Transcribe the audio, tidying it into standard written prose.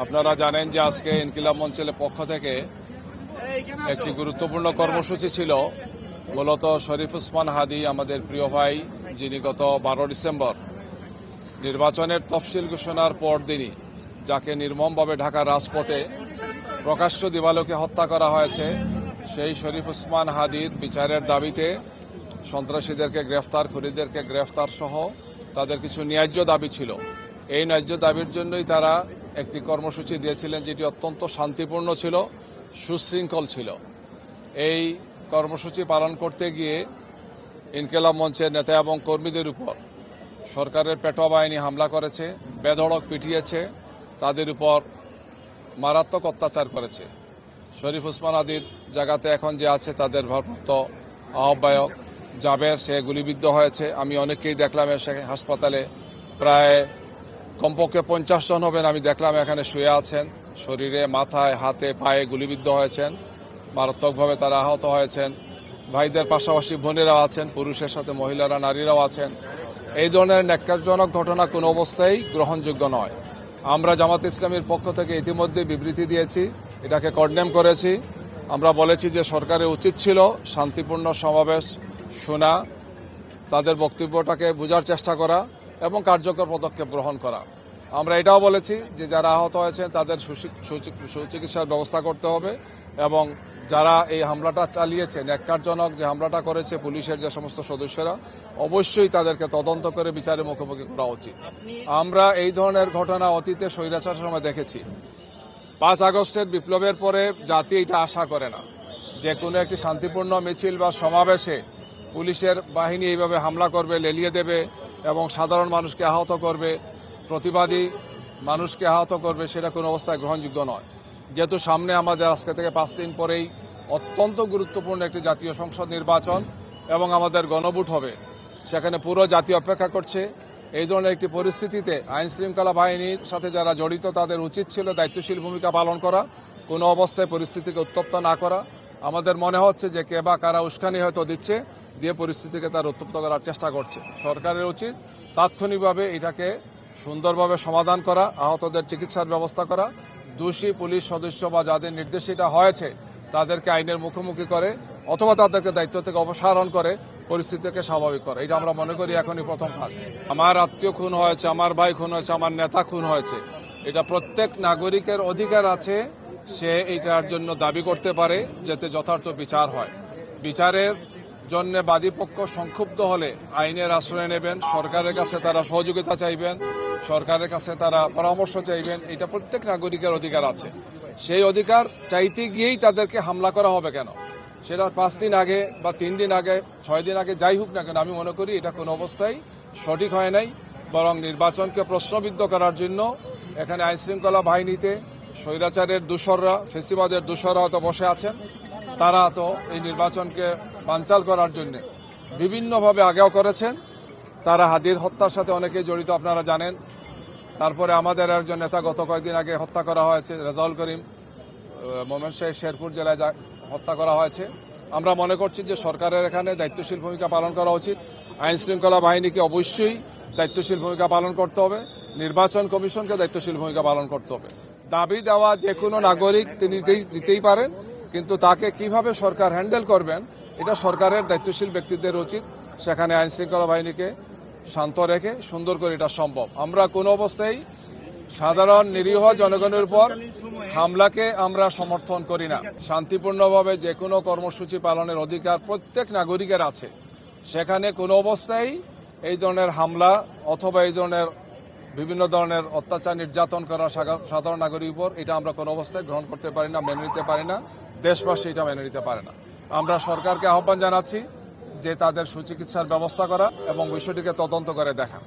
আপনারা জানেন যে আজকে ইনকিলাব মঞ্চের পক্ষ থেকে একটি গুরুত্বপূর্ণ কর্মসূচি ছিল। মূলত শরীফ ওসমান হাদী আমাদের প্রিয় ভাই, যিনি গত 12 ডিসেম্বর নির্বাচনের তফসিল ঘোষণার পর দিনই যাকে নির্মমভাবে ঢাকার রাজপথে প্রকাশ্য দিবালোকে হত্যা করা হয়েছে, সেই শরীফ ওসমান হাদীর বিচারের দাবিতে সন্ত্রাসীদেরকে গ্রেফতার, খুনিদেরকে গ্রেফতার সহ তাদের কিছু ন্যায্য দাবি ছিল। এই ন্যায্য দাবির জন্যই তারা একটি কর্মসূচি দিয়েছিলেন, যেটি অত্যন্ত শান্তিপূর্ণ ছিল, সুশৃঙ্খল ছিল। এই কর্মসূচি পালন করতে গিয়ে ইনকিলাব মঞ্চের নেতা এবং কর্মীদের উপর সরকারের পেটোয়া বাহিনী হামলা করেছে, বেধড়ক পিটিয়েছে, তাদের উপর মারাত্মক অত্যাচার করেছে। শরীফ ওসমান হাদীর জায়গাতে এখন যে আছে তাদের ভারপ্রাপ্ত আহ্বায়ক জাবের, সে গুলিবিদ্ধ হয়েছে। আমি অনেককেই দেখলাম সে হাসপাতালে, প্রায় কমপক্ষে 50 জন হবেন আমি দেখলাম এখানে শুয়ে আছেন, শরীরে, মাথায়, হাতে, পায়ে গুলিবিদ্ধ হয়েছেন, মারাত্মকভাবে তারা আহত হয়েছেন। ভাইদের পাশাপাশি বোনেরাও আছেন, পুরুষের সাথে মহিলারা, নারীরাও আছেন। এই ধরনের ন্যাক্কারজনক ঘটনা কোনো অবস্থায় গ্রহণযোগ্য নয়। আমরা জামাত ইসলামীর পক্ষ থেকে ইতিমধ্যে বিবৃতি দিয়েছি, এটাকে কন্ডেম করেছি। আমরা বলেছি যে সরকারের উচিত ছিল শান্তিপূর্ণ সমাবেশ শোনা, তাদের বক্তব্যটাকে বোঝার চেষ্টা করা এবং কার্যকর পদক্ষেপ গ্রহণ করা। আমরা এটাও বলেছি যে যারা আহত হয়েছেন তাদের সুচিকিৎসার ব্যবস্থা করতে হবে এবং যারা এই হামলাটা চালিয়েছে, ন্যাক্কারজনক যে হামলাটা করেছে পুলিশের যে সমস্ত সদস্যরা, অবশ্যই তাদেরকে তদন্ত করে বিচারের মুখোমুখি করা উচিত। আমরা এই ধরনের ঘটনা অতীতে স্বৈরাচারের সময় দেখেছি। 5 আগস্টের বিপ্লবের পরে জাতি এটা আশা করে না যে কোনো একটি শান্তিপূর্ণ মিছিল বা সমাবেশে পুলিশের বাহিনী এইভাবে হামলা করবে, লেলিয়ে দেবে এবং সাধারণ মানুষকে আহত করবে, প্রতিবাদী মানুষকে আহত করবে। সেটা কোনো অবস্থায় গ্রহণযোগ্য নয়। যেহেতু সামনে আমাদের আজকে থেকে 5 দিন পরেই অত্যন্ত গুরুত্বপূর্ণ একটি জাতীয় সংসদ নির্বাচন এবং আমাদের গণভোট হবে, সেখানে পুরো জাতি অপেক্ষা করছে। এই ধরনের একটি পরিস্থিতিতে আইন শৃঙ্খলা বাহিনীর সাথে যারা জড়িত তাদের উচিত ছিল দায়িত্বশীল ভূমিকা পালন করা, কোনো অবস্থায় পরিস্থিতিকে উত্তপ্ত না করা। আমাদের মনে হচ্ছে যে কে বা কারা উস্কানি হয়তো দিচ্ছে, দিয়ে পরিস্থিতিকে তার উত্তপ্ত করার চেষ্টা করছে। সরকারের উচিত তাৎক্ষণিকভাবে এটাকে সুন্দরভাবে সমাধান করা, আহতদের চিকিৎসার ব্যবস্থা করা, দোষী পুলিশ সদস্য বা যাদের নির্দেশে এটা হয়েছে তাদেরকে আইনের মুখোমুখি করে অথবা তাদেরকে দায়িত্ব থেকে অপসারণ করে পরিস্থিতিকে স্বাভাবিক করে। এটা আমরা মনে করি এখনই প্রথম কাজ। আমার আত্মীয় খুন হয়েছে, আমার ভাই খুন হয়েছে, আমার নেতা খুন হয়েছে, এটা প্রত্যেক নাগরিকের অধিকার আছে, সে এটার জন্য দাবি করতে পারে যাতে যথার্থ বিচার হয়। বিচারের জন্য বাদীপক্ষ সংক্ষুব্ধ হলে আইনের আশ্রয় নেবেন, সরকারের কাছে তারা সহযোগিতা চাইবেন, সরকারের কাছে তারা পরামর্শ চাইবেন। এটা প্রত্যেক নাগরিকের অধিকার আছে। সেই অধিকার চাইতে গিয়েই তাদেরকে হামলা করা হবে কেন? সেটা 5 দিন আগে বা 3 দিন আগে, 6 দিন আগে, যাই হোক না কেন, আমি মনে করি এটা কোনো অবস্থায় সঠিক হয় নাই। বরং নির্বাচনকে প্রশ্নবিদ্ধ করার জন্য এখানে আইনশৃঙ্খলা বাহিনীতে স্বৈরাচারের দূষররা, ফেসিবাদের দূষররা হয়তো বসে আছেন। তারা তো এই নির্বাচনকে বানচাল করার জন্য বিভিন্নভাবে আগেও করেছেন। তারা হাদীর হত্যার সাথে অনেকেই জড়িত, আপনারা জানেন। তারপরে আমাদের একজন নেতা গত কয়েকদিন আগে হত্যা করা হয়েছে, রেজাউল করিম, ময়মনসিংহের শেরপুর জেলায় হত্যা করা হয়েছে। আমরা মনে করছি যে সরকারের এখানে দায়িত্বশীল ভূমিকা পালন করা উচিত। আইন শৃঙ্খলা বাহিনীকে অবশ্যই দায়িত্বশীল ভূমিকা পালন করতে হবে, নির্বাচন কমিশনকে দায়িত্বশীল ভূমিকা পালন করতে হবে। দাবি দেওয়া যে কোনো নাগরিক তিনি দিতেই পারেন, কিন্তু তাকে কিভাবে সরকার হ্যান্ডেল করবেন এটা সরকারের দায়িত্বশীল ব্যক্তিদের উচিত। সেখানে আইন শৃঙ্খলা বাহিনীকে শান্ত রেখে সুন্দর করে এটা সম্ভব। আমরা কোনো অবস্থায় সাধারণ নিরীহ জনগণের উপর হামলাকে আমরা সমর্থন করি না। শান্তিপূর্ণভাবে যে কোনো কর্মসূচি পালনের অধিকার প্রত্যেক নাগরিকের আছে। সেখানে কোনো অবস্থায় এই ধরনের হামলা অথবা এই ধরনের বিভিন্ন ধরনের অত্যাচার, নির্যাতন করা সাধারণ নাগরিকের উপর, এটা আমরা কোনো অবস্থায় গ্রহণ করতে পারি না, মেনে নিতে পারি না। দেশবাসী এটা মেনে নিতে পারে না। আমরা সরকারকে আহ্বান জানাচ্ছি যে তাদের সুচিকিৎসার ব্যবস্থা করা এবং বিষয়টিকে তদন্ত করে দেখা।